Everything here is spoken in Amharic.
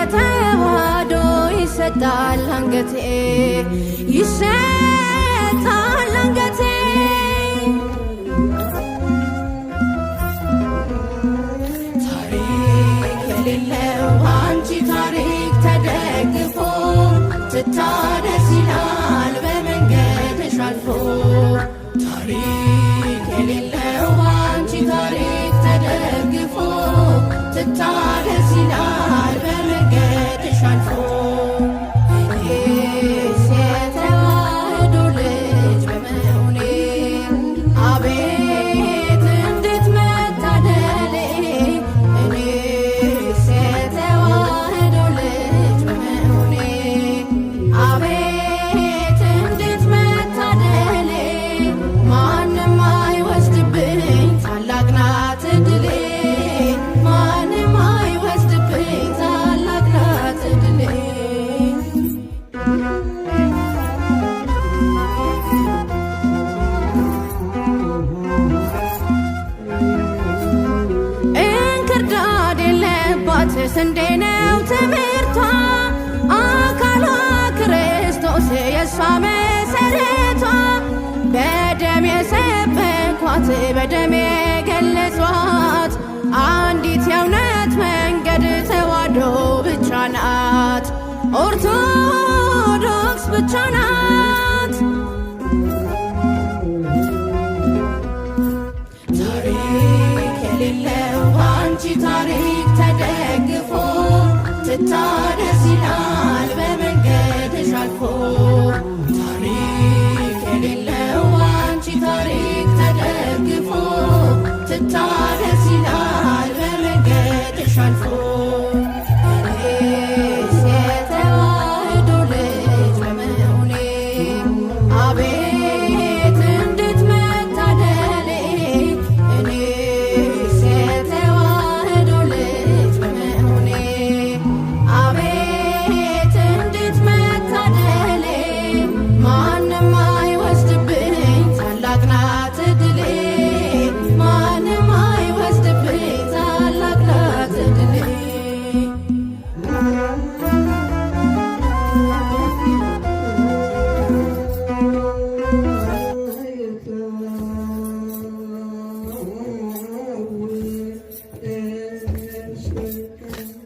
ለተዋህዶ ይሰጣል አንገቴ ይሰጣል አንገቴ ታሪክ የሌለው አንቺ ታሪክ ተደግፎ ትታደስ ይላል በመንገድሽ አልፎ ታሪክ የሌለው አንቺ ታሪክ ተደግፎ ትታደስ ይላል በመንገድሽ አልፎ እኔስ የተዋህዶ ልጅ በመሆኔ አቤት እንዴት መታደሌ እኔስ የተዋህዶ ልጅ በመሆኔ አቤት እንዴት መታደሌ ማንም አይወስድብኝ ታላቅ ናት ዕድሌ ማንም አይወስድብኝ ታላቅ ናት ዕድሌ እንክርዳድ የለባት ስንዴ ነው ትምህርቷ አካሏ ክርስቶስ የእሷ መሰረቷ በደም የሰበኳት በደም የገለጿት አንዲት የእውነት መንገድ ተዋህዶ ብቻ ናት ኦርቶዶክስ ብቻ ናት ታሪክ የሌለው አንቺ ታሪክ ተደግፎ ትታደ